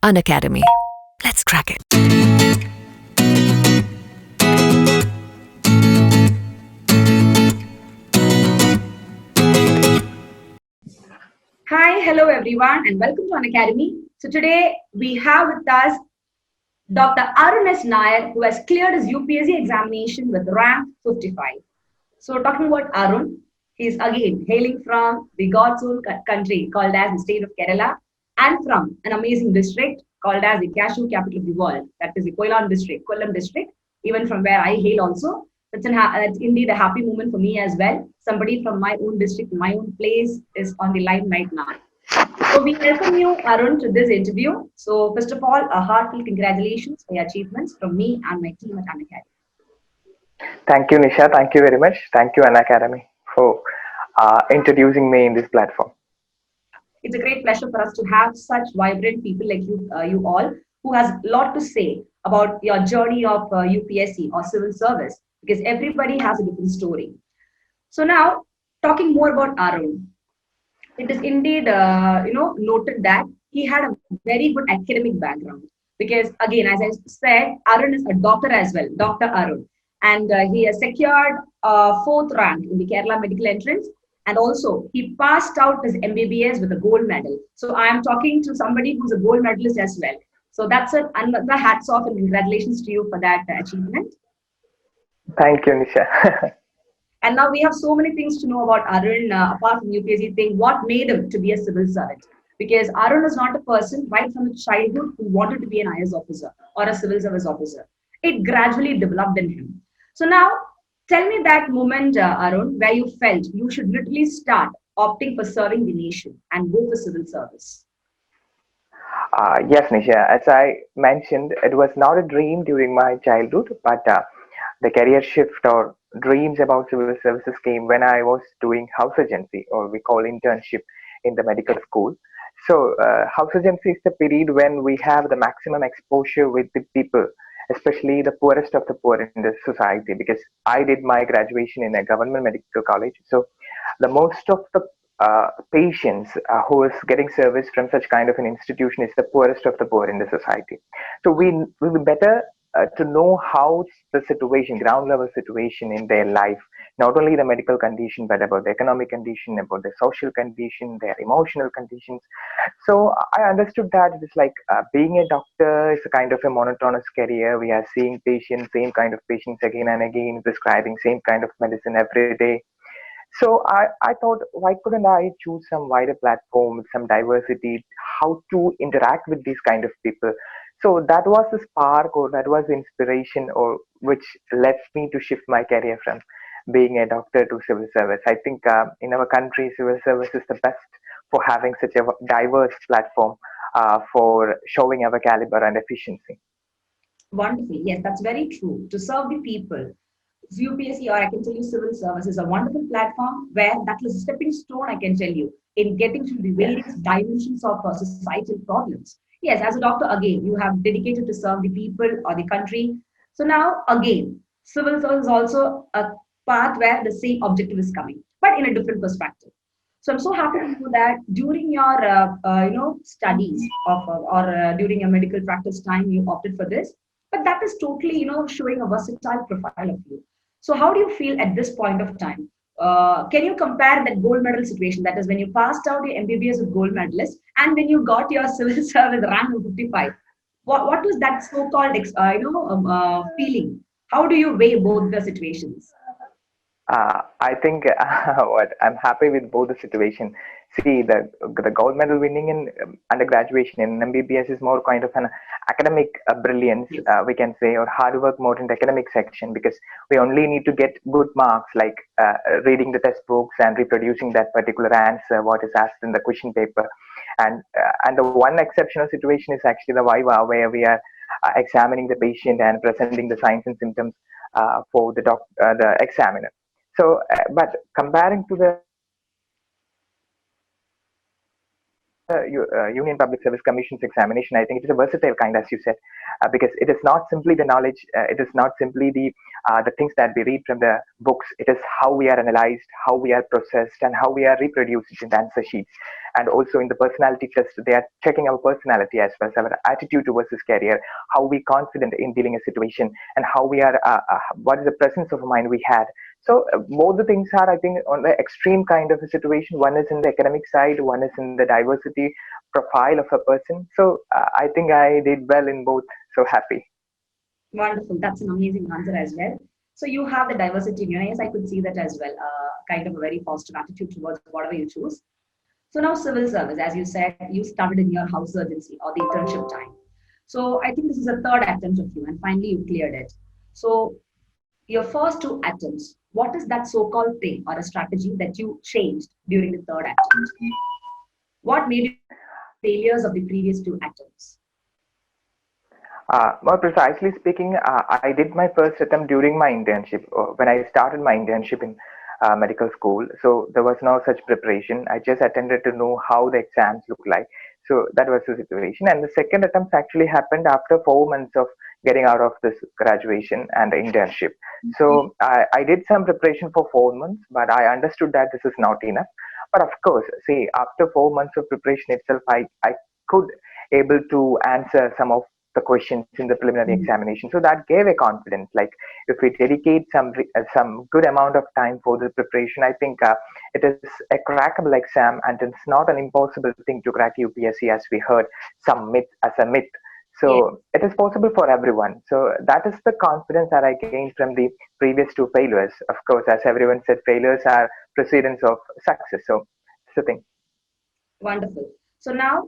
Unacademy. Let's crack it. Hi, hello everyone, and welcome to Unacademy. So today we have with us Dr. Arun S. Nair, who has cleared his UPSC examination with rank 55. So talking about Arun, he is again hailing from the God's own country called as the state of Kerala, and from an amazing district called as the cashew capital of the world, that is the Kollam district, even from where I hail also. That's indeed a happy moment for me as well. Somebody from my own district, my own place is on the limelight now. So we welcome you, Arun, to this interview. So first of all, a heartfelt congratulations for your achievements from me and my team at Unacademy. Thank you, Nisha. Thank you very much. Thank you, Unacademy, for introducing me in this platform. It's a great pleasure for us to have such vibrant people like you all, who has a lot to say about your journey of UPSC or civil service, because everybody has a different story. So now, talking more about Arun, it is indeed noted that he had a very good academic background, because again, as I said, Arun is a doctor as well, Dr. Arun, and he has secured fourth rank in the Kerala medical entrance, and also he passed out his MBBS with a gold medal. So I am talking to somebody who's a gold medalist as well. So that's it. Another hats off and congratulations to you for that achievement. Thank you, Nisha. And now we have so many things to know about Arun, apart from UPSC thing. What made him to be a civil servant? Because Arun is not a person right from his childhood who wanted to be an IS officer or a civil service officer. It gradually developed in him. So now, tell me that moment, Arun, where you felt you should literally start opting for serving the nation and go for civil service. Yes, Nisha. As I mentioned, it was not a dream during my childhood, but the career shift or dreams about civil services came when I was doing house agency, or we call internship, in the medical school. So, house agency is the period when we have the maximum exposure with the people, especially the poorest of the poor in the society. Because I did my graduation in a government medical college, so the most of the patients who is getting service from such kind of an institution is the poorest of the poor in the society. So we will be better to know how the situation, ground level situation in their life, not only the medical condition, but about the economic condition, about the social condition, their emotional conditions. So I understood that it is like being a doctor is a kind of a monotonous career. We are seeing patients, same kind of patients again and again, prescribing same kind of medicine every day. So I thought, why couldn't I choose some wider platform with some diversity, how to interact with these kind of people? So that was the spark, or that was the inspiration, or which led me to shift my career from being a doctor to civil service. I think in our country, civil service is the best for having such a diverse platform for showing our caliber and efficiency. Wonderful. Yes, that's very true. To serve the people, UPSC, or I can tell you civil service, is a wonderful platform where that is a stepping stone, I can tell you, in getting to the Yes. various dimensions of societal problems. Yes, as a doctor, again, you have dedicated to serve the people or the country. So now, again, civil service is also a path where the same objective is coming, but in a different perspective. So I'm so happy to Yes. know that during your studies of or during your medical practice time you opted for this, but that is totally showing a versatile profile of you. So how do you feel at this point of time? Can you compare that gold medal situation, that is when you passed out your MBBS with gold medalist and when you got your civil service rank of 55? What was that so-called feeling? How do you weigh both the situations? I think what I'm happy with both the situation. See, the gold medal winning in undergraduation in MBBS is more kind of an academic brilliance, Yes. we can say, or hard work more in the academic section, because we only need to get good marks, like reading the test books and reproducing that particular answer what is asked in the question paper. And the one exceptional situation is actually the viva, where we are examining the patient and presenting the signs and symptoms for the examiner. So, but comparing to the Union Public Service Commission's examination, I think it is a versatile kind, as you said, because it is not simply the knowledge, it is not simply the things that we read from the books. It is how we are analyzed, how we are processed, and how we are reproduced in the answer sheets. And also in the personality test, they are checking our personality as well as our attitude towards this career, how we confident in dealing a situation, and how we are, what is the presence of mind we had. So both the things are, I think, on the extreme kind of a situation. One is in the academic side, one is in the diversity profile of a person. So I think I did well in both. So happy. Wonderful. That's an amazing answer as well. So you have the diversity in your eyes. I could see that as well. Kind of a very positive attitude towards whatever you choose. So now civil service, as you said, you started in your house urgency or the internship time. So I think this is a third attempt of you, and finally you cleared it. So your first two attempts, what is that so-called thing or a strategy that you changed during the third attempt? What made you failures of the previous two attempts? More precisely speaking, I did my first attempt during my internship, when I started my internship in medical school. So there was no such preparation. I just attended to know how the exams look like. So that was the situation. And the second attempt actually happened after 4 months of getting out of this graduation and internship. So I did some preparation for 4 months, but I understood that this is not enough. But of course, see, after 4 months of preparation itself, I could able to answer some of the questions in the preliminary examination. So that gave a confidence. Like if we dedicate some good amount of time for the preparation, I think it is a crackable exam, and it's not an impossible thing to crack UPSC, as we heard some myth as a myth. Yes, So it is possible for everyone. So that is the confidence that I gained from the previous two failures. Of course, as everyone said, failures are precedents of success. So it's the thing. wonderful. So now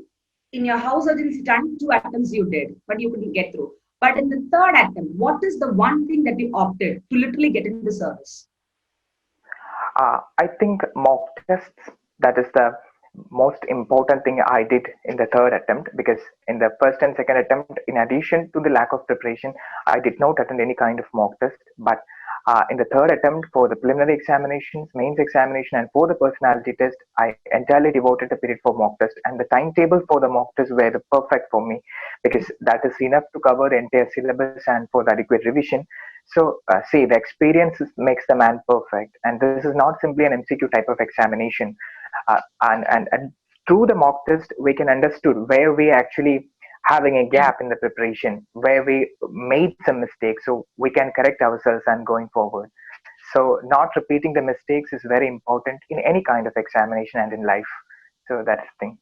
in your house urgency time, two attempts you did, but you couldn't get through. But in the third attempt, what is the one thing that you opted to literally get into the service? I think mock tests, that is the most important thing I did in the third attempt, because in the first and second attempt, in addition to the lack of preparation, I did not attend any kind of mock test. But in the third attempt for the preliminary examinations, mains examination, and for the personality test, I entirely devoted a period for mock test, and the timetable for the mock test were the perfect for me, because that is enough to cover the entire syllabus and for the adequate revision. So, see, the experience makes the man perfect, and this is not simply an MCQ type of examination. And through the mock test, we can understood where we actually having a gap in the preparation, where we made some mistakes, so we can correct ourselves and going forward. So, not repeating the mistakes is very important in any kind of examination and in life. So that's the thing.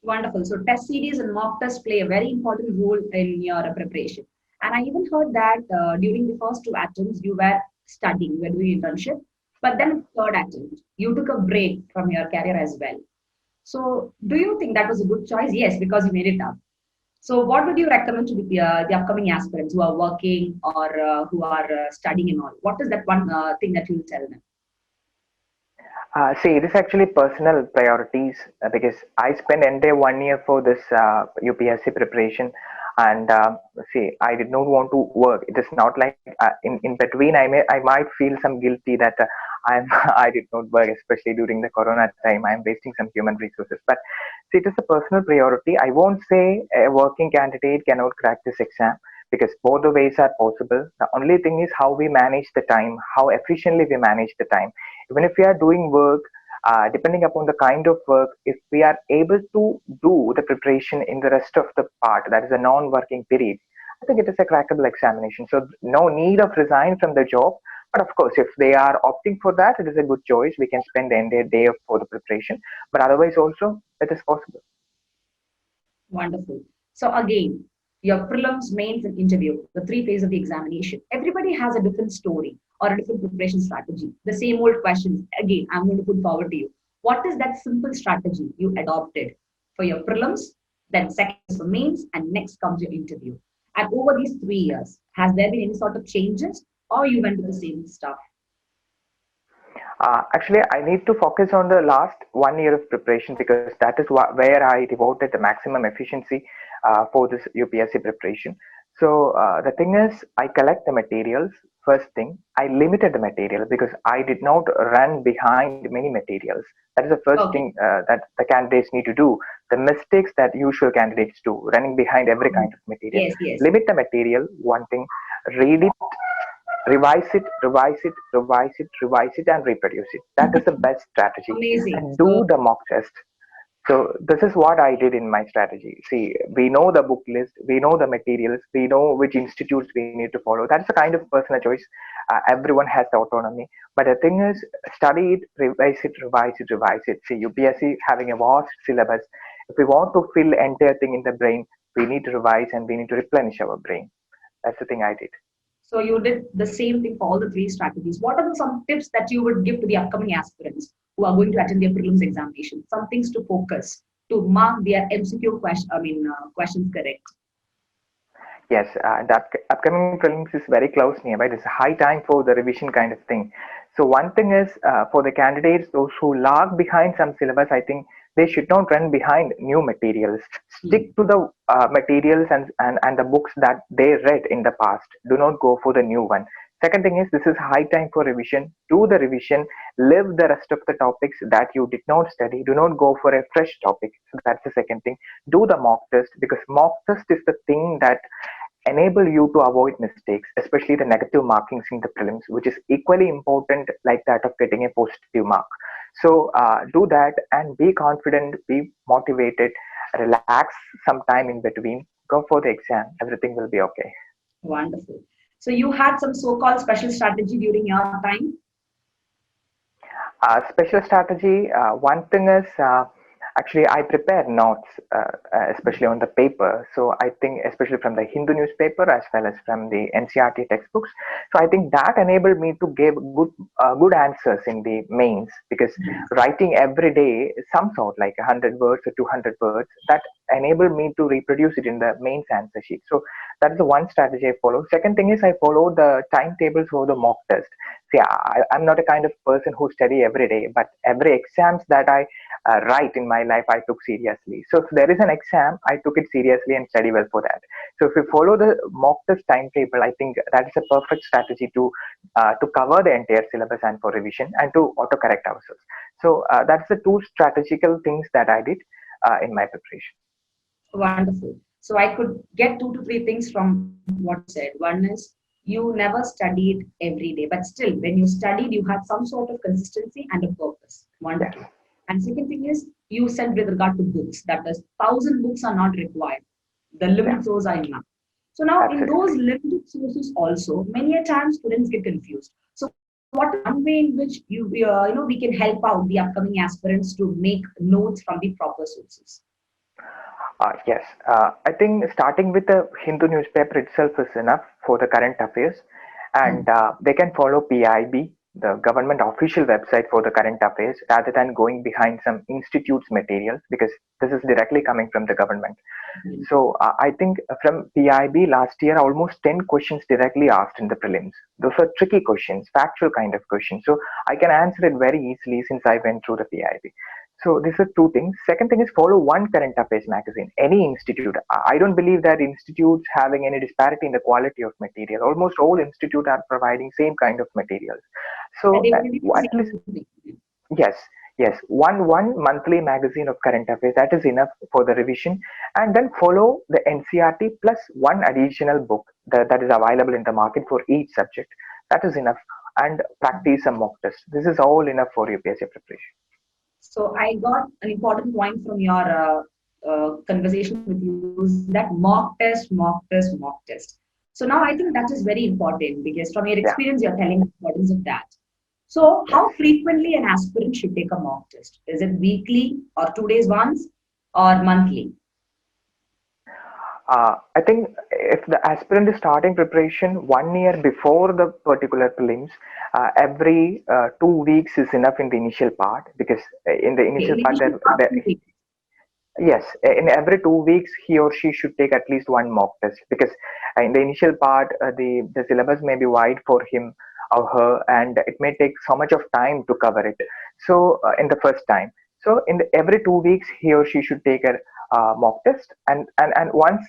Wonderful. So test series and mock tests play a very important role in your preparation. And I even heard that during the first two attempts, you were studying, you were doing internship, but then third attempt, you took a break from your career as well. So do you think that was a good choice? Yes, because you made it up. So what would you recommend to the upcoming aspirants who are working or who are studying and all? What is that one thing that you will tell them? See, it is actually personal priorities, because I spent entire 1 year for this UPSC preparation, and see, I did not want to work. It is not like in between I might feel some guilty that I'm I did not work, especially during the Corona time. I'm wasting some human resources, but see, it is a personal priority. I won't say a working candidate cannot crack this exam, because both the ways are possible. The only thing is how we manage the time, how efficiently we manage the time. Even if we are doing work, depending upon the kind of work, if we are able to do the preparation in the rest of the part, that is a non-working period, I think it is a crackable examination. So no need of resign from the job. But of course, if they are opting for that, it is a good choice. We can spend the entire day for the preparation. But otherwise, also it is possible. Wonderful. So again, your prelims, mains, and interview, the three phases of the examination. Everybody has a different story or a different preparation strategy. The same old questions. Again, I'm going to put forward to you. What is that simple strategy you adopted for your prelims? Then second is for mains, and next comes your interview. And over these 3 years, has there been any sort of changes, or you went to the same stuff? Actually, I need to focus on the last 1 year of preparation, because that is where I devoted the maximum efficiency for this UPSC preparation. So the thing is, I collect the materials first thing, I limited the material because I did not run behind many materials. That is the first thing Okay. that the candidates need to do. The mistakes that usual candidates do, running behind every kind of material. Yes, yes. Limit the material, one thing, read it, revise it, revise it, revise it, revise it, and reproduce it. That is the best strategy. Amazing. And So do the mock test. So this is what I did in my strategy. See, we know the book list, we know the materials, we know which institutes we need to follow. That's the kind of personal choice. Everyone has the autonomy. But the thing is, study it, revise it, revise it, revise it. See, UPSC having a vast syllabus. If we want to fill entire thing in the brain, we need to revise and we need to replenish our brain. That's the thing I did. So you did the same thing for all the three strategies. What are some tips that you would give to the upcoming aspirants who are going to attend their prelims examination? Some things to focus to mark their MCQ questions correct. Yes, the upcoming prelims is very close nearby. It's a high time for the revision kind of thing. So one thing is for the candidates, those who lag behind some syllabus, I think they should not run behind new materials. Hmm. Stick to the materials and the books that they read in the past. Do not go for the new one. Second thing is this is high time for revision. Do the revision. Live the rest of the topics that you did not study. Do not go for a fresh topic. So that's the second thing. Do the mock test because mock test is the thing that enable you to avoid mistakes, especially the negative markings in the prelims, which is equally important like that of getting a positive mark. So do that and be confident, be motivated, relax some time in between, go for the exam, everything will be okay. Wonderful. So you had some so-called special strategy during your time. Special strategy, one thing is actually I prepare notes, especially on the paper. So I think especially from the Hindu newspaper as well as from the NCRT textbooks. So I think that enabled me to give good answers in the mains because writing every day some sort like 100 words or 200 words that enabled me to reproduce it in the mains answer sheet. So that is the one strategy I follow. Second thing is I follow the timetables for the mock test. See, I'm not a kind of person who study every day, but every exams that I write in my life, I took seriously. So if there is an exam, I took it seriously and study well for that. So if you follow the mock test timetable, I think that is a perfect strategy to cover the entire syllabus and for revision and to autocorrect ourselves. So that's the two strategical things that I did in my preparation. Wonderful. So I could get two to three things from what you said. One is you never studied every day, but still, when you studied, you had some sort of consistency and a purpose. Yes, Wonderful. And second thing is you said with regard to books, that is, 1,000 books are not required. The yeah, limited sources are enough. So now in those absolutely. limited sources also, many a times students get confused. So what is one way in which we can help out the upcoming aspirants to make notes from the proper sources? Yes, I think starting with the Hindu newspaper itself is enough for the current affairs, Hmm. and they can follow PIB, the government official website for the current affairs, rather than going behind some institute's materials because this is directly coming from the government. So I think from PIB last year, almost 10 questions directly asked in the prelims. Those are tricky questions, factual kind of questions. So I can answer it very easily since I went through the PIB. So these are two things. Second thing is follow one current affairs magazine, any institute. I don't believe that institutes having any disparity in the quality of material. Almost all institutes are providing same kind of materials. And So they will give you the at least same thing. yes, yes, one monthly magazine of current affairs that is enough for the revision, and then follow the NCRT plus one additional book that is available in the market for each subject. That is enough, and practice some mock tests. This is all enough for UPSC preparation. So I got an important point from your conversation with you is that mock test, mock test, mock test. So now I think that is very important because from your Yeah, experience, you're telling the importance of that. So yes. how frequently an aspirant should take a mock test? Is it weekly or 2 days once or monthly? I think if the aspirant is starting preparation 1 year before the particular prelims, every 2 weeks is enough in the initial part because in the Okay, initial in the part initial part, 2 weeks. yes, in every 2 weeks, he or she should take at least one mock test because in the initial part, the syllabus may be wide for him or her, and it may take so much of time to cover it. So in the first time, so in every 2 weeks, he or she should take a mock test, and once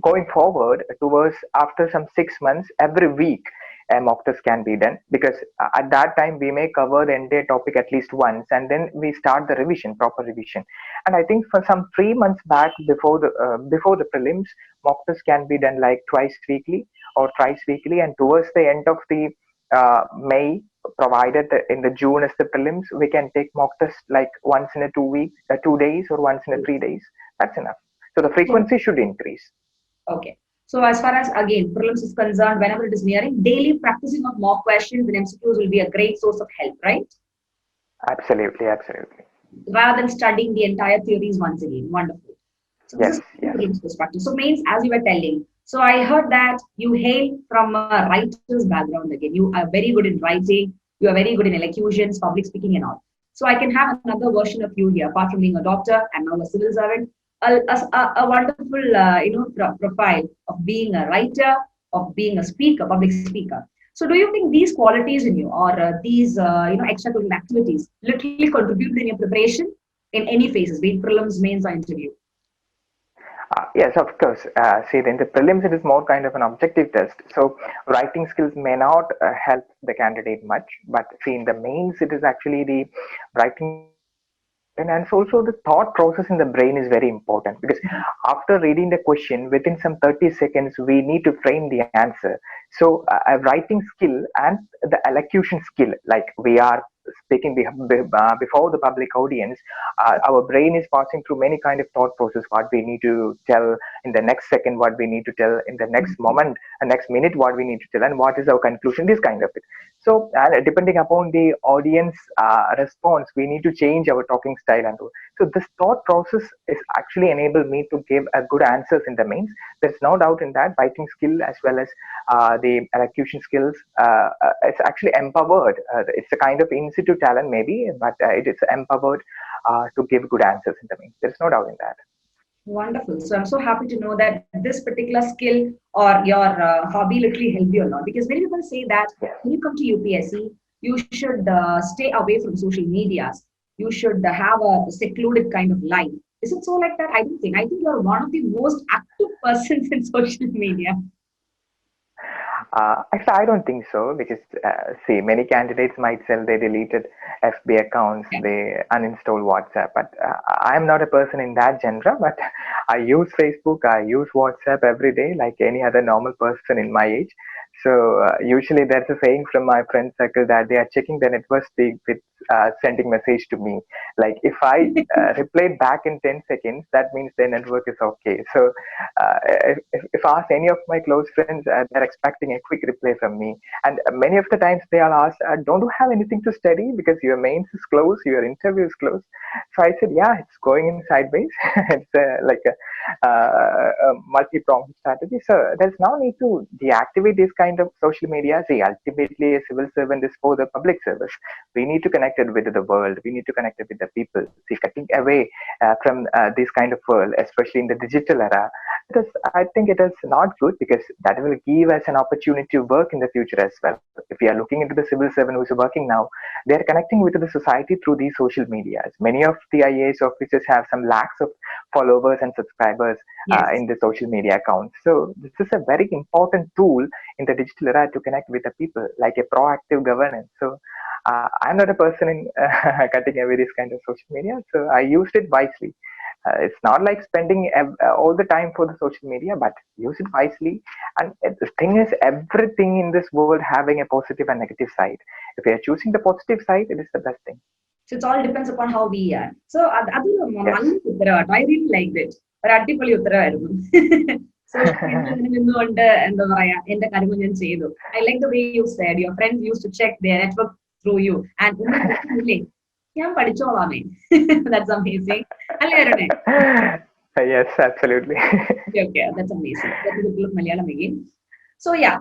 going forward towards after some 6 months, every week a mock test can be done, because at that time we may cover the entire topic at least once, and then we start the revision, proper revision. And I think for some 3 months back, before the prelims, mock test can be done like twice weekly or thrice weekly, and towards the end of the May, provided that in the June is the prelims, we can take mock test like once in a 2 weeks, 2 days, or once in a 3 days. That's enough. So the So, frequency should increase. okay. So as far as again prelims is concerned, whenever it is nearing, daily practicing of mock questions and MCQs will be a great source of help, right? Absolutely, absolutely. Rather than studying the entire theories once again. Wonderful. So this Yes, is yes. prelims perspective. So means as you were telling. So I heard that you hail from a writer's background again. You are very good in writing. You are very good in elocutions, public speaking, and all. So I can have another version of you here, apart from being a doctor and now a civil servant, a wonderful profile of being a writer, of being a speaker, public speaker. So do you think these qualities in you or these extracurricular activities literally contributed in your preparation in any phases, be it prelims, mains, or interview? Yes, of course. See, in the prelims, it is more kind of an objective test. So, writing skills may not help the candidate much. But see, in the mains, it is actually the writing, and also the thought process in the brain is very important, because after reading the question, within some 30 seconds, we need to frame the answer. So, a writing skill and the elocution skill, like we are speaking before the public audience, our brain is passing through many kind of thought process, what we need to tell in the next second, what we need to tell in the next moment, next minute, what we need to tell, and what is our conclusion, this kind of it. So depending upon the audience response, we need to change our talking style and all. So this thought process is actually enable me to give a good answers in the mains. There's no doubt in that. Writing skill as well as the elocution skills, it's actually empowered. It's a kind of in situ talent maybe, but it is empowered to give good answers in the mains. There's no doubt in that. Wonderful. So I'm so happy to know that this particular skill or your hobby literally helped you a lot. Because many people say that Yes. when you come to UPSC, you should stay away from social medias. You should have a secluded kind of life. Is it so like that? I don't think. I think you're one of the most active persons in social media. Actually, I don't think so, because see, many candidates might say they deleted FB accounts, Yeah. they uninstall WhatsApp, but I'm not a person in that genre. But I use Facebook, I use WhatsApp every day, like any other normal person in my age. So usually there's a saying from my friend circle that they are checking the network speed with sending message to me. Like if I replied back in 10 seconds, that means the network is okay. So if I ask any of my close friends, they're expecting a quick reply from me. And many of the times they are asked, don't you have anything to study because your mains is close, your interview is close? So I said, yeah, it's going in sideways. It's like a multi-pronged strategy. So there's no need to deactivate this kind of social media. See, ultimately, a civil servant is for the public service. We need to connect it with the world. We need to connect it with the people. See, cutting away from this kind of world, especially in the digital era, it is, I think it is not good, because that will give us an opportunity to work in the future as well. If we are looking into the civil servant who is working now, they are connecting with the society through these social medias. Many of the IAS officers have some lakhs of followers and subscribers Yes. in the social media accounts. So this is a very important tool in the digital era to connect with the people, like a proactive governance. So I'm not a person in cutting away this kind of social media, so I used it wisely. It's not like spending all the time for the social media, but use it wisely. And the thing is, everything in this world having a positive and negative side. If you are choosing the positive side, it is the best thing. So it all depends upon how we are. So അതൊരു Yes. നല്ല ഉത്തരവാട്ടോ. I really liked it. ഒരു അടിപൊളി ഉത്തരവായിരുന്നു. Social media നിന്നുകൊണ്ട് എന്താ പറയാ എന്റെ കാര്യങ്ങൾ ഞാൻ ചെയ്തു. I like the way you said your friends used to check their network through you. And ഒന്നും നോക്കുന്നില്ലേ? ഞാൻ പഠിച്ചോളാമേ. That's amazing. അല്ലേ അരുണേ? Yes, absolutely. Okay, okay, that's amazing. That is a good Malayalam again. So yeah,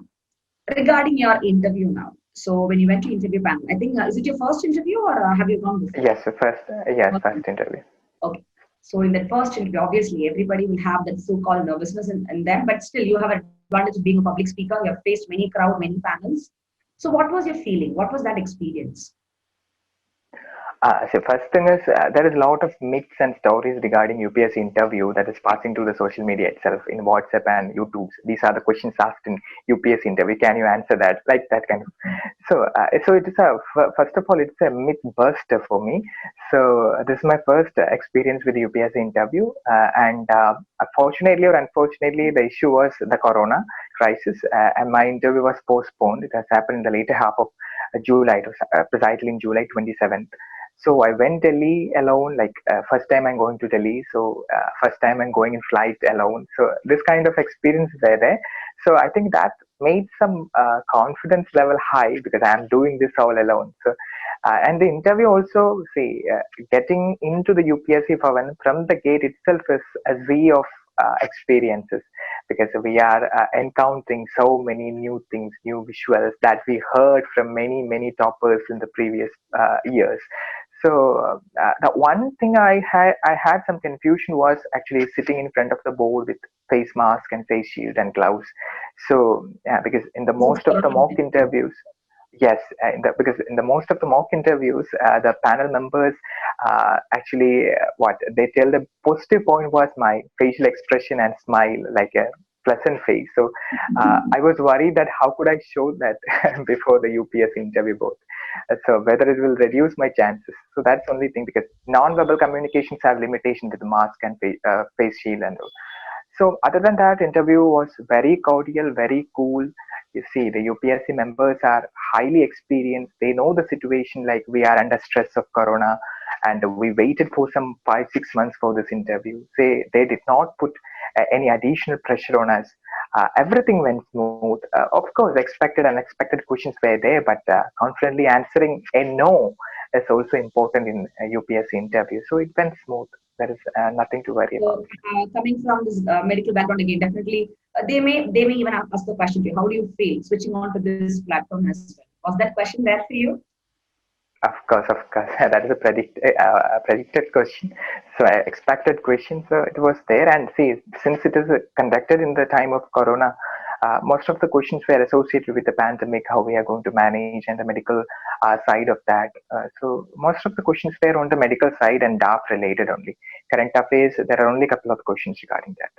regarding your interview now. So when you went to interview panel, I think is it your first interview or have you gone before? Yes, first interview. Okay. So in that first interview, obviously everybody will have that so-called nervousness in them, but still you have advantage of being a public speaker. You have faced many crowd, many panels. So what was your feeling? What was that experience? So first thing is there is a lot of myths and stories regarding UPSC interview that is passing to the social media itself in WhatsApp and YouTube. These are the questions asked in UPSC interview. Can you answer that? Like that kind of. So it is first of all it's a myth buster for me. So this is my first experience with the UPSC interview, and fortunately or unfortunately, the issue was the Corona crisis, and my interview was postponed. It has happened in the later half of July. It was precisely in July 27th. So I went Delhi alone, like first time I'm going to Delhi. So first time I'm going in flight alone. So this kind of experience were there. So I think that made some confidence level high because I'm doing this all alone. So and the interview also, see, getting into the UPSC from the gate itself is a sea of experiences because we are encountering so many new things, new visuals that we heard from many toppers in the previous years. So the one thing I had some confusion was actually sitting in front of the board with face mask and face shield and gloves. So yeah, because in the This is most of the Corona mock time. interviews, yes, because in the most of the mock interviews, the panel members actually what they tell the positive point was my facial expression and smile, like a pleasant face. So I was worried that how could I show that before the UPS interview board. So whether it will reduce my chances. So that's the only thing because non-verbal communications have limitation with the mask and face shield and all. So other than that, interview was very cordial, very cool. You see, the UPSC members are highly experienced. They know the situation like we are under stress of Corona, and we waited for some 5 6 months for this interview. They did not put any additional pressure on us. Everything went smooth. Of course, expected and unexpected questions were there, but confidently answering a no is also important in a UPSC interview. So it went smooth. There is nothing to worry about. So, coming from this medical background again, definitely they may even ask the question to you, how do you feel switching on to this platform as well? Was that question there for you? Of course, that is a predicted question. So I expected question, so it was there. And see, since it is conducted in the time of Corona, most of the questions were associated with the pandemic, how we are going to manage, and the medical side of that. So most of the questions were on the medical side and DAF related only. Current affairs, there are only a couple of questions regarding that.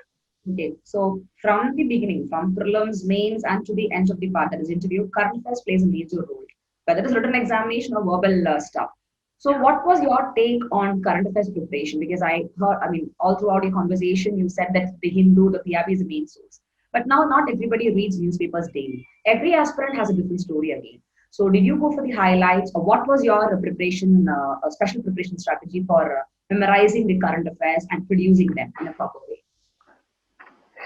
Okay, so from the beginning, from prelims, mains, and to the end of the part that is interview, current affairs plays a major role, whether it is written examination or verbal stuff. So, what was your take on current affairs preparation? Because I heard, I mean, all throughout your conversation, you said that the Hindu, the PRB is the main source. But now, not everybody reads newspapers daily. Every aspirant has a different story again. So, did you go for the highlights, or what was your preparation, special preparation strategy for memorizing the current affairs and producing them in a proper way?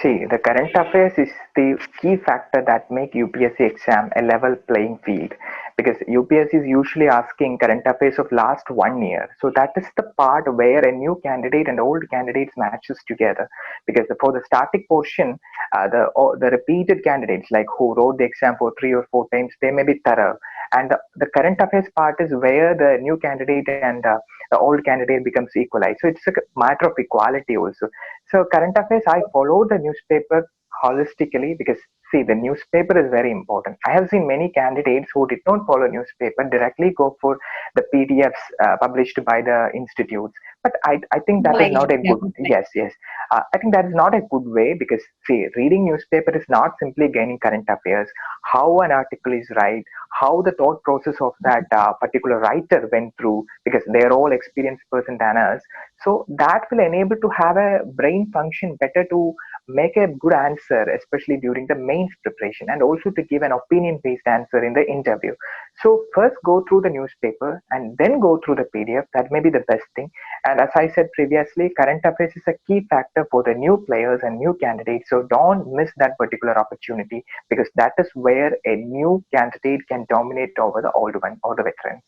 See, the current affairs is the key factor that make UPSC exam a level playing field because UPSC is usually asking current affairs of last 1 year. So that is the part where a new candidate and old candidates matches together because for the static portion, the repeated candidates like who wrote the exam for 3 or 4 times, they may be thorough. And the current affairs part is where the new candidate and the old candidate becomes equalized. So it's a matter of equality also. So current affairs, I follow the newspaper holistically because see the newspaper is very important. I have seen many candidates who did not follow newspaper directly go for the PDFs published by the institutes. But I think that is Like, not a yeah, good yes. I think that is not a good way because see reading newspaper is not simply gaining current affairs. How an article is right, how the thought process of that particular writer went through because they are all experienced person than us, so that will enable to have a brain function better to make a good answer, especially during the mains preparation, and also to give an opinion-based answer in the interview. So first go through the newspaper and then go through the PDF. That may be the best thing. And as I said previously, current affairs is a key factor for the new players and new candidates. So don't miss that particular opportunity because that is where a new candidate can dominate over the old one or the veterans.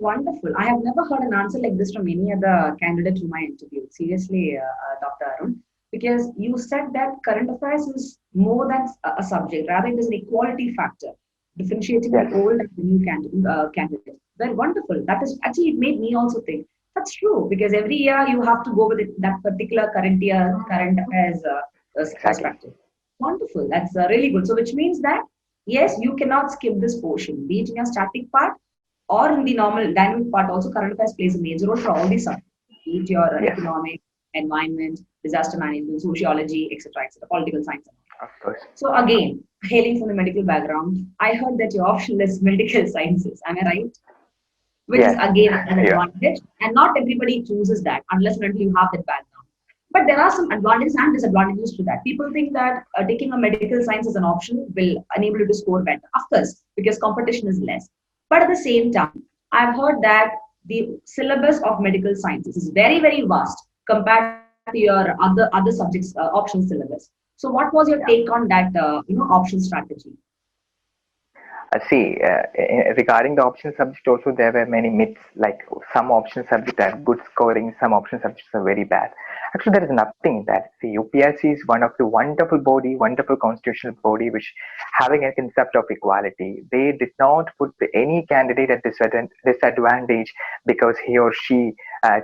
wonderful. I have never heard an answer like this from any other candidate whom I interviewed. Seriously, Dr. Arun, because you said that current affairs is more than a subject, rather it is an equality factor, differentiating the Yes. old and the new candidate. Very wonderful. That is actually it made me also think that's true because every year you have to go with that particular current year current affairs Exactly. structure. Wonderful. That's really good. So which means that yes, you cannot skip this portion, be it in your static part or in the normal dynamic part also, current affairs plays a major role for all these subjects, be it your Yes, economic, environment, disaster management, sociology, etc., etc., political science. of course. So again, hailing from the medical background, I heard that your option is medical sciences. Am I right? Which is Yes, again an yeah. advantage, and not everybody chooses that unless and until you have that background. But there are some advantages and disadvantages to that. People think that taking a medical science as an option will enable you to score better, of course, because competition is less. But at the same time, I've heard that the syllabus of medical sciences is very, very vast compared to your other subjects option syllabus. So, what was your take on that? Option strategy. See, regarding the option subject also, there were many myths, like some option subjects are good scoring, some option subjects are very bad. Actually, there is nothing in that. See, UPSC is one of the wonderful body, wonderful constitutional body, which having a concept of equality. They did not put any candidate at disadvantage because he or she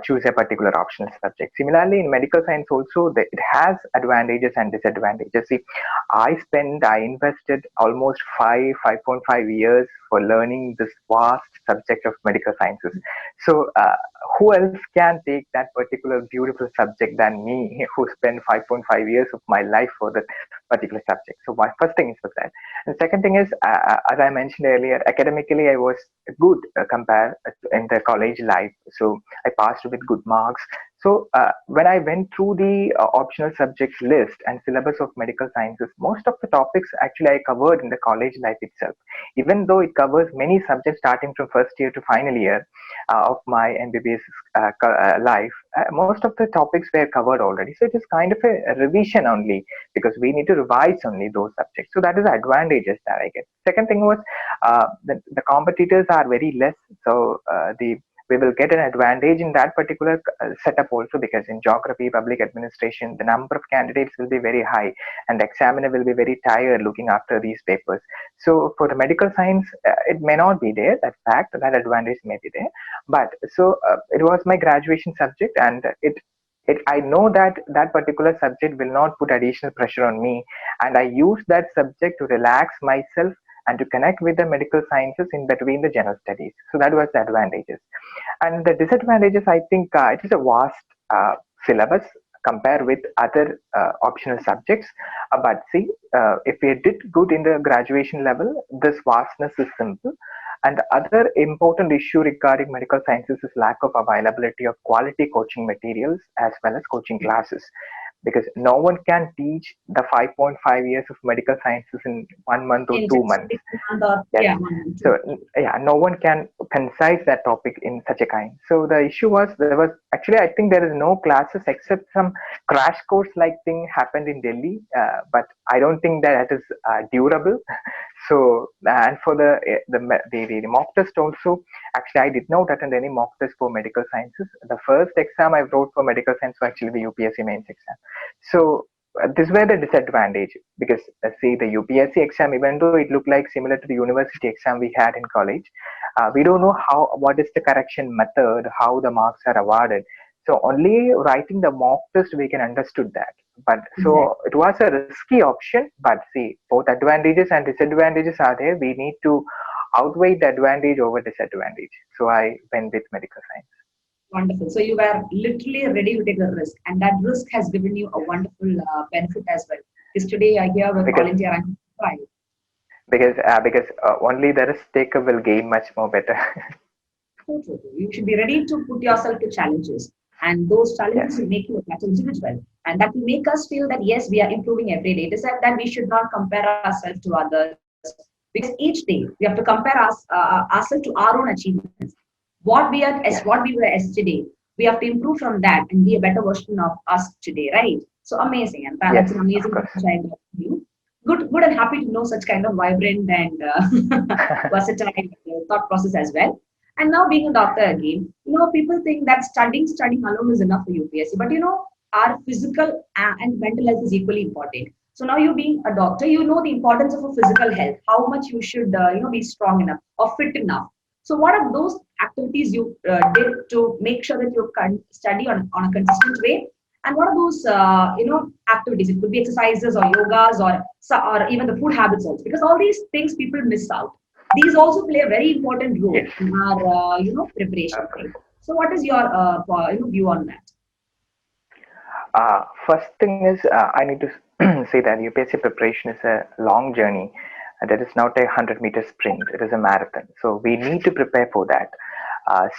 choose a particular optional subject. Similarly, in medical science also, it has advantages and disadvantages. See, I invested almost 5.5 years for learning this vast subject of medical sciences. So, who else can take that particular beautiful subject than me, who spent 5.5 years of my life for that particular subject? So, my first thing is for that. And second thing is, as I mentioned earlier, academically I was good compared in the college life. So, I passed with good marks. So when I went through the optional subject list and syllabus of medical sciences, most of the topics actually I covered in the college life itself. Even though it covers many subjects starting from first year to final year of my MBBS life, most of the topics were covered already. So it is kind of a revision only because we need to revise only those subjects. So that is the advantages that I get. Second thing was the competitors are very less. So the we will get an advantage in that particular setup also because in geography, public administration, the number of candidates will be very high and the examiner will be very tired looking after these papers. So for the medical science, it may not be there, that fact, that advantage may be there. But so it was my graduation subject and I know that that particular subject will not put additional pressure on me and I use that subject to relax myself and to connect with the medical sciences in between the general studies. So that was the advantages. And the disadvantages, I think it is a vast syllabus compared with other optional subjects. But see, if we did good in the graduation level, this vastness is simple. And the other important issue regarding medical sciences is lack of availability of quality coaching materials as well as coaching classes because no one can teach the 5.5 years of medical sciences in 1 month or In two just months. 6 months or Yes. yeah, 1 month. So yeah, no one can concise that topic in such a kind. So the issue was there was actually I think there is no classes except some crash course like thing happened in Delhi, but I don't think that is durable. So and for the mock test also, actually I did not attend any mock test for medical sciences. The first exam I wrote for medical science was actually the UPSC mains exam. So this were the disadvantage because see the UPSC exam, even though it looked like similar to the university exam we had in college, we don't know what is the correction method, how the marks are awarded. So only writing the mock test we can understood that. But Exactly. so it was a risky option. But see, both advantages and disadvantages are there. We need to outweigh the advantage over disadvantage. So I went with medical science Wonderful. So you were literally ready to take a risk, and that risk has given you a wonderful benefit as well. Because today I hear with All because India ranking 5. only the risk taker will gain much more better. So true. You should be ready to put yourself to challenges, and those Yes. challenges will make you a better individual, and that will make us feel that yes, we are improving every day. It is that we should not compare ourselves to others because each day we have to compare ourselves to our own achievements. Yes. What we were yesterday, we have to improve from that and be a better version of us today, right? So amazing, and Yes. that's an Of amazing course. message I got from you. Good, and happy to know such kind of vibrant and versatile thought process as well. And now being a doctor again, people think that studying alone is enough for UPSC, but our physical and mental health is equally important. So now you being a doctor, you know the importance of a physical health, how much you should, be strong enough or fit enough. So what are those activities you did to make sure that you can study on a consistent way? And what are those, activities? It could be exercises or yogas or even the food habits also, because all these things people miss out. these also play a very important role Yes. in our, preparation thing. So what is your, view on that? First thing is, I need to say that UPSC preparation is a long journey. That is not a 100-meter sprint. It is a marathon. So we need to prepare for that.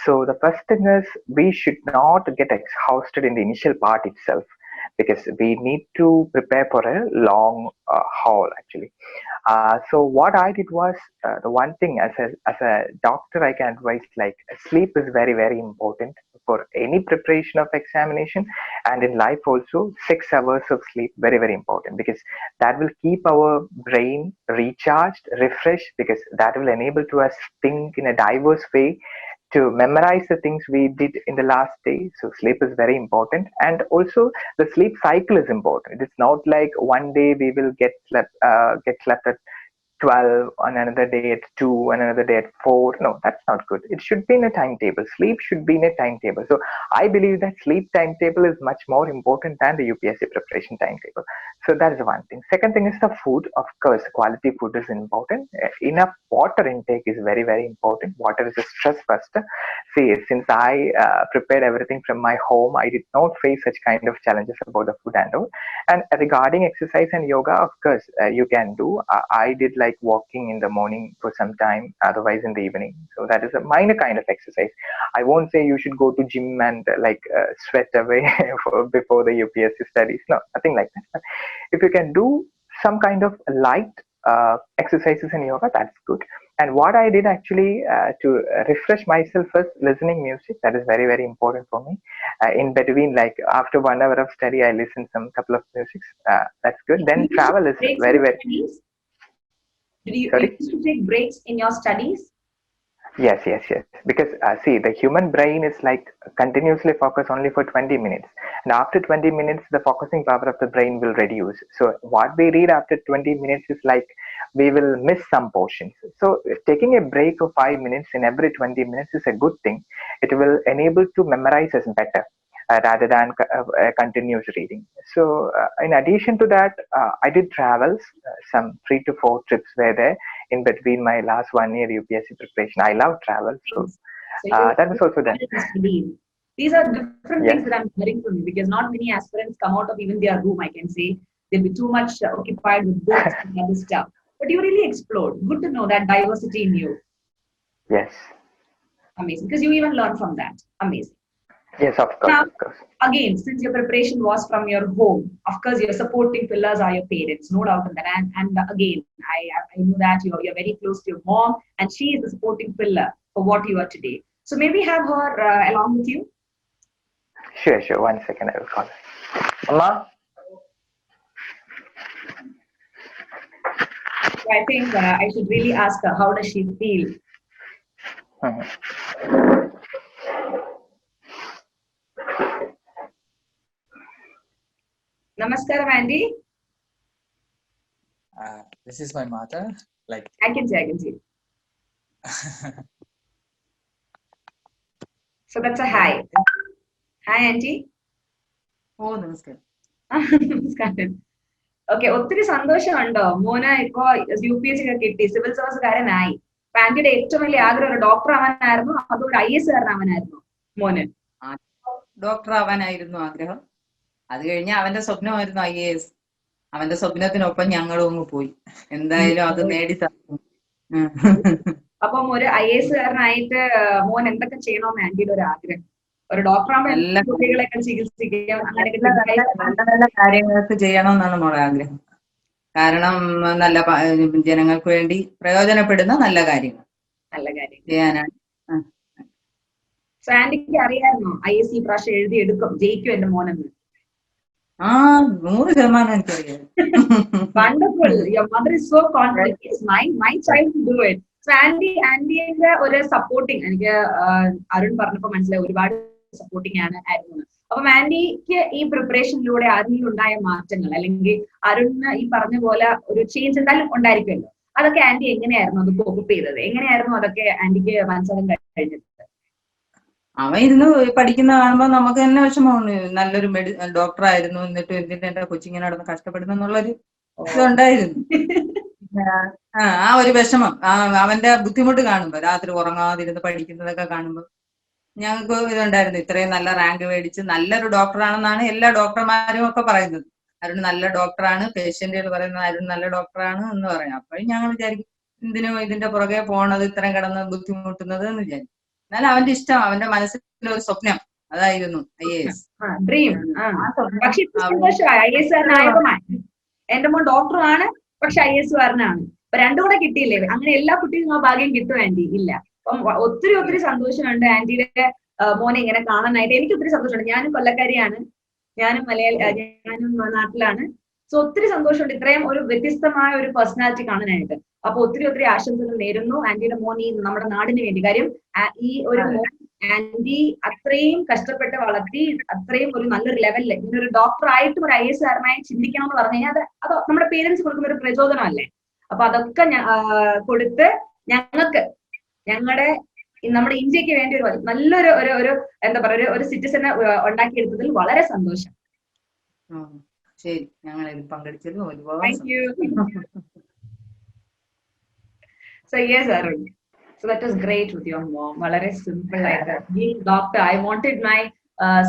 So the first thing is we should not get exhausted in the initial part itself, because we need to prepare for a long haul actually. So what I did was, the one thing as a doctor I can advise, like, sleep is very very important for any preparation of examination, and in life also 6 hours of sleep very very important, because that will keep our brain recharged, refreshed, because that will enable to us think in a diverse way, to memorize the things we did in the last day. So sleep is very important, and also the sleep cycle is important. It's not like one day we will get slept at 12, on another day at 2, and another day at 4. No, that's not good. It should be in a timetable. Sleep should be in a timetable. So I believe that sleep timetable is much more important than the UPSC preparation timetable. So that is one thing. Second thing is the food. Of course, quality food is important. Enough water intake is very very important. Water is a stress buster. See, since I prepared everything from my home, I did not face such kind of challenges about the food and all. And regarding exercise and yoga, of course, you can do. I did like walking in the morning for some time, otherwise in the evening. So that is a minor kind of exercise. I won't say you should go to gym and sweat away before the UPSC studies. No, nothing like that. But if you can do some kind of light exercises in yoga, that's good. And what I did actually to refresh myself was listening music. That is very very important for me. In between, like after 1 hour of study, I listen some couple of musics. That's good. Do Then you used to travel is take breaks in very your very. studies? Did you Sorry. used to take breaks in your studies? Yes, yes, yes. Because see, the human brain is like continuously focus only for 20 minutes. And after 20 minutes, the focusing power of the brain will reduce. So what we read after 20 minutes is like we will miss some portions. So taking a break of 5 minutes in every 20 minutes is a good thing. It will enable to memorize us better. Rather than continuous reading. So, in addition to that, I did travels. Some 3 to 4 trips were there in between my last 1 year UPSC preparation. I love travel, so Things. So you that was also done. travel and study. These are different things Yes, that I'm hearing from you, because not many aspirants come out of even their room. I can say they'll be too much occupied with books and other stuff. But you really explored. Good to know that diversity in you. yes, Amazing. Because you even learn from that. Amazing. yes. Of course, Now, of course. again, since your preparation was from your home, of course, your supporting pillars are your parents, no doubt in that. And again, I know that you're very close to your mom, and she is the supporting pillar for what you are today. So maybe have her along with you. Sure, sure. 1 second, I will call her. Mama. So I think I should really ask her, how does she feel? Mhm. Namaskaram, Andy. This is my mother. Like, I can see, I can see. So that's a hi. Hi, Auntie. oh, namaskar. നമസ്കാരം. Okay, ഒത്തിരി സന്തോഷമുണ്ടോ മോന് ഇപ്പോ UPSC ഒക്കെ കിട്ടി, civil സർവീസുകാരനായി. അപ്പൊ ആന്റിയുടെ ഏറ്റവും വലിയ ആഗ്രഹം ഒരു ഡോക്ടർ ആവാനായിരുന്നു, അതോ ഒരു IAS കാരനാവാനായിരുന്നു മോന്? ഡോക്ടർ ആവാനായിരുന്നു ആഗ്രഹം. അത് കഴിഞ്ഞ് അവന്റെ സ്വപ്നമായിരുന്നു IAS. അവന്റെ സ്വപ്നത്തിനൊപ്പം ഞങ്ങളും അങ്ങ് പോയി. എന്തായാലും അത് നേടി തന്നു. അപ്പം ഒരു IAS കാരനായിട്ട് മോൻ എന്തൊക്കെ ചെയ്യണമെന്ന് ആന്റിയുടെ ഒരു ആഗ്രഹം? ഒരു ഡോക്ടർ ആകുമ്പോൾ കുട്ടികളെയൊക്കെ ചികിത്സിക്കുക, നല്ല കാര്യങ്ങളൊക്കെ ചെയ്യണമെന്നാണ് മോളെ ആഗ്രഹം. കാരണം നല്ല ജനങ്ങൾക്ക് വേണ്ടി പ്രയോജനപ്പെടുന്ന നല്ല കാര്യങ്ങൾ ചെയ്യാനാണ്. ആന്റിക്ക് അറിയാമായിരുന്നോ IAS ഈ പ്രാവശ്യം എഴുതി എടുക്കും, ജയിക്കും എന്റെ മോനെന്ന്? 100% എനിക്കറിയാം. Wonderful. Your mother is so confident. Yes, my child will do it. So ആന്റിയുടെ ഒരു സപ്പോർട്ടിങ് എനിക്ക് അരുൺ പറഞ്ഞപ്പോ മനസ്സിലായി, ഒരുപാട് സപ്പോർട്ടിങ് ആയിരുന്നു. അപ്പം ആന്റിക്ക് ഈ പ്രിപ്പറേഷനിലൂടെ അരുണിൽ ഉണ്ടായ മാറ്റങ്ങൾ, അല്ലെങ്കിൽ അരുണിന് ഈ പറഞ്ഞ പോലെ ഒരു ചേഞ്ച് എന്തായാലും ഉണ്ടായിരിക്കുമല്ലോ, അതൊക്കെ ആന്റി എങ്ങനെയായിരുന്നു അത് കോപ്പ് ചെയ്തത്? എങ്ങനെയായിരുന്നു അതൊക്കെ ആന്റിക്ക് മനസ്സിലാക്കാൻ കഴിഞ്ഞത്? അവൻ ഇരുന്ന് പഠിക്കുന്ന കാണുമ്പോ നമുക്ക് തന്നെ വിഷമമാണ്. നല്ലൊരു ഡോക്ടർ ആയിരുന്നു, എന്നിട്ട് എന്തിന്റെ എന്റെ കൊച്ചിങ്ങനെ നടന്ന് കഷ്ടപ്പെടുന്നു എന്നുള്ളൊരു ഇതുണ്ടായിരുന്നു. ആ ഒരു വിഷമം അവന്റെ ബുദ്ധിമുട്ട് കാണുമ്പോ, രാത്രി ഉറങ്ങാതിരുന്ന് പഠിക്കുന്നതൊക്കെ കാണുമ്പോ ഞങ്ങൾക്ക് ഇതുണ്ടായിരുന്നു. ഇത്രയും നല്ല റാങ്ക് മേടിച്ച് നല്ലൊരു ഡോക്ടറാണെന്നാണ് എല്ലാ ഡോക്ടർമാരും ഒക്കെ പറയുന്നത്. അരുൺ നല്ല ഡോക്ടറാണ്, പേഷ്യന്റുകൾ പറയുന്നത് അരുൺ നല്ല ഡോക്ടറാണ് എന്ന് പറയാം. അപ്പോഴും ഞങ്ങൾ വിചാരിക്കും എന്തിനും ഇതിന്റെ പുറകെ പോണത്, ഇത്രയും കിടന്ന് ബുദ്ധിമുട്ടുന്നത് എന്ന് വിചാരിക്കും. എന്നാൽ അവന്റെ ഇഷ്ടം, അവന്റെ മനസ്സിലൊരു സ്വപ്നം അതായിരുന്നു IAS. ഡ്രീം. ആ സ്വപ്നം പക്ഷെ ഇപ്പൊ അവന് സന്തോഷമായി IAS ആയപ്പോഴാണ്. എന്റെ മോൻ ഡോക്ടറാണ്, പക്ഷെ IAS കാരനാണ്. അപ്പൊ രണ്ടും കൂടെ കിട്ടിയില്ലേ? അങ്ങനെ എല്ലാ കുട്ടികൾക്കും ആ ഭാഗ്യം കിട്ടും ആന്റി? ഇല്ല. അപ്പം ഒത്തിരി സന്തോഷമുണ്ട് ആന്റിയുടെ മോനെ ഇങ്ങനെ കാണാനായിട്ട്. എനിക്ക് ഒത്തിരി സന്തോഷമുണ്ട്. ഞാനും കൊല്ലക്കാരിയാണ്, ഞാനും ഞാനും നാട്ടിലാണ്. സോ ഒത്തിരി സന്തോഷമുണ്ട് ഇത്രയും ഒരു വ്യത്യസ്തമായ ഒരു പേഴ്സണാലിറ്റി കാണാനായിട്ട്. അപ്പൊ ഒത്തിരി ആശംസകൾ നേരുന്നു ആന്റിയുടെ മോൻ ഈ നമ്മുടെ നാടിന് വേണ്ടി. കാര്യം ഈ ഒരു മോൻ ആന്റി അത്രയും കഷ്ടപ്പെട്ട് വളർത്തി, അത്രയും ഒരു നല്ലൊരു ലെവലിൽ ഇങ്ങനെ ഒരു ഡോക്ടർ ആയിട്ടും ഒരു IAS കാരനായി ചിന്തിക്കണം എന്ന് പറഞ്ഞു കഴിഞ്ഞാൽ അത് നമ്മുടെ പേരൻസ് കൊടുക്കുന്ന ഒരു പ്രചോദനമല്ലേ. അപ്പൊ അതൊക്കെ കൊടുത്ത് ഞങ്ങളുടെ നമ്മുടെ ഇന്ത്യക്ക് വേണ്ടി ഒരു നല്ലൊരു ഒരു എന്താ പറയുക ഒരു സിറ്റിസനെ ഉണ്ടാക്കിയെടുത്തതിൽ വളരെ സന്തോഷം. ശരി, ഞങ്ങൾ ഇതിൽ പങ്കെടുത്തതിൽ ഒരുപാട് Thank you. So yes, Arun. So that was great with your mom. വളരെ simple ആയിട്ട്. Being doctor, I wanted my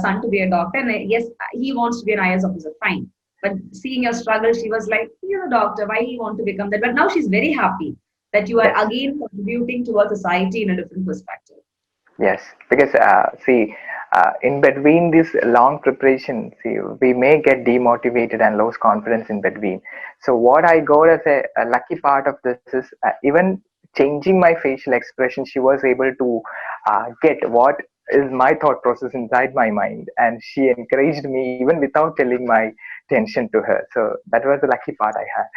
son to be a doctor. And yes, he wants to be an IAS officer. Fine. But seeing your struggle, she was like, "You're a doctor. Why you want to become that?" But now she's very happy that you are again contributing towards society in a different perspective. Yes, because see, in between this long preparation, see, we may get demotivated and lose confidence in between. So what I got as a lucky part of this is even changing my facial expression, she was able to get what is my thought process inside my mind, and she encouraged me even without telling my tension to her. So that was the lucky part I had.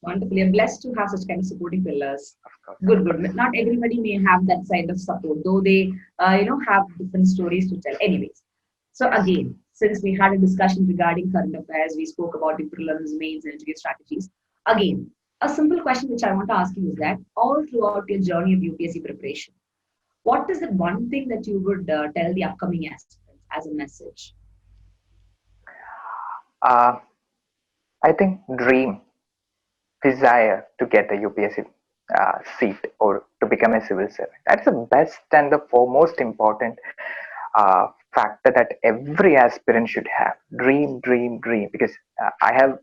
Wonderful. You're blessed to have such kind of supporting pillars. Of course. Good. Not everybody may have that side of support, though they, have different stories to tell. Anyways, so again, since we had a discussion regarding current affairs, we spoke about the prelims, mains, and interview strategies. Again, a simple question which I want to ask you is that all throughout your journey of UPSC preparation, what is the one thing that you would tell the upcoming aspirants as a message? I think dream, desire to get a UPSC seat or to become a civil servant. That's the best and the foremost important factor that every aspirant should have. Dream. Because I have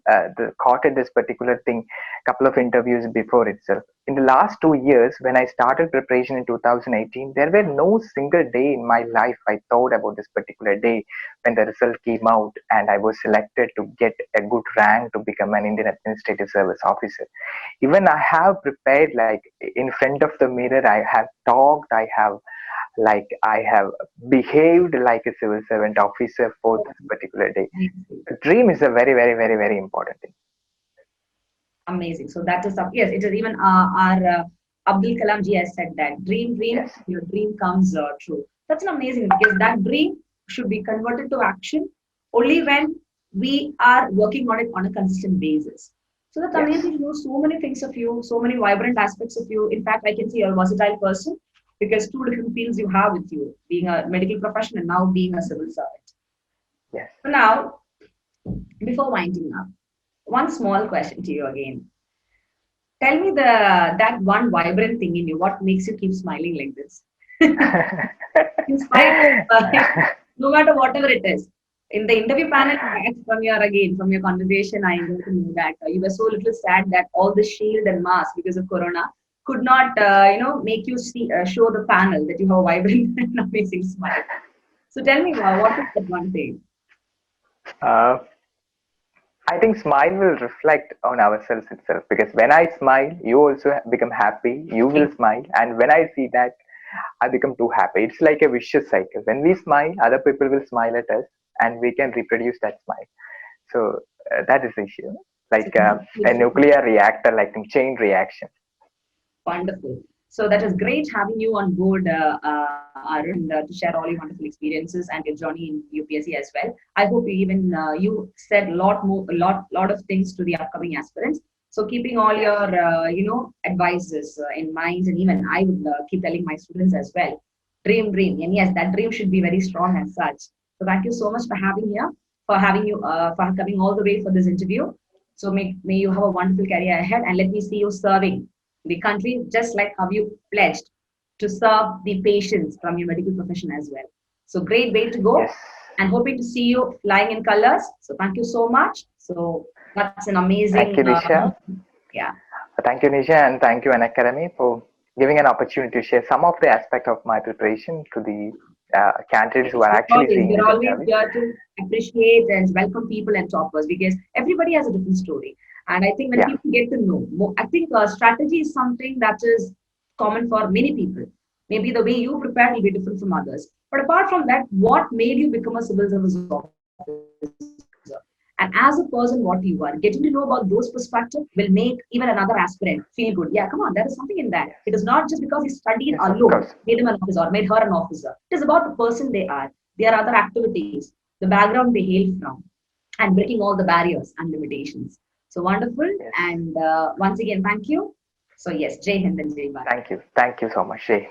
quoted this particular thing a couple of interviews before itself. In the last 2 years, when I started preparation in 2018, there were no single day in my life I thought about this particular day when the result came out and I was selected to get a good rank to become an Indian Administrative Service officer. Even I have prepared, like in front of the mirror, I have talked, I have behaved like a civil servant officer for this particular day. The dream is a very, very, very, very important thing. Amazing. So that is yes. It is even our Abdul Kalam ji has said that dream, Yes. your dream comes true. That's an amazing, because that dream should be converted to action only when we are working on it on a consistent basis. So that's Yes. amazing to know so many things of you, so many vibrant aspects of you. In fact, I can see you're a versatile person, because 2 different fields you have with you, being a medical professional and now being a civil servant. Yes. So now, before winding up, one small question to you again. Tell me that one vibrant thing in you. What makes you keep smiling like this? In spite of, no matter whatever it is. In the interview panel, from your conversation, I got to know that you were so little sad that all the shield and mask because of Corona could not, make you show the panel that you have a vibrant and amazing smile. So tell me, what is that one thing? I think smile will reflect on ourselves itself, because when I smile, you also become happy, you will smile, and when I see that, I become too happy. It's like a vicious cycle. When we smile, other people will smile at us, and we can reproduce that smile. So that is the issue. Like a nuclear reactor, like a chain reaction. Wonderful. So that was great having you on board, Arun, to share all your wonderful experiences and your journey in UPSC as well. I hope you said a lot of things to the upcoming aspirants. So keeping all your advices in mind, and even I would keep telling my students as well. Dream, and yes, that dream should be very strong and such. So thank you so much for having you for coming all the way for this interview. So may you have a wonderful career ahead, and let me see you serving the country just like how you pledged to serve the patients from your medical profession as well. So great way to go, Yes. and hoping to see you flying in colors. So thank you so much. So that's an amazing, Thank you, Nisha. yeah. Thank you, Nisha, and thank you, Unacademy, for giving an opportunity to share some of the aspect of my preparation to the candidates who are actually seeing We're this always interview. here to appreciate and welcome people and toppers, because everybody has a different story. And I think when Yeah. people get to know more, I think strategy is something that is common for many people. Maybe the way you prepare will be different from others. But apart from that, what made you become a civil service officer? And as a person, what you are, getting to know about those perspectives will make even another aspirant feel good. Yeah, come on, there is something in that. It is not just because he studied Yes, of alone, course. made him an officer, made her an officer. It is about the person they are, their other activities, the background they hail from, and breaking all the barriers and limitations. So wonderful. Yes. And once again, thank you. So yes, Jai Hind and Jai Bharat. Thank you. Thank you so much, Jay.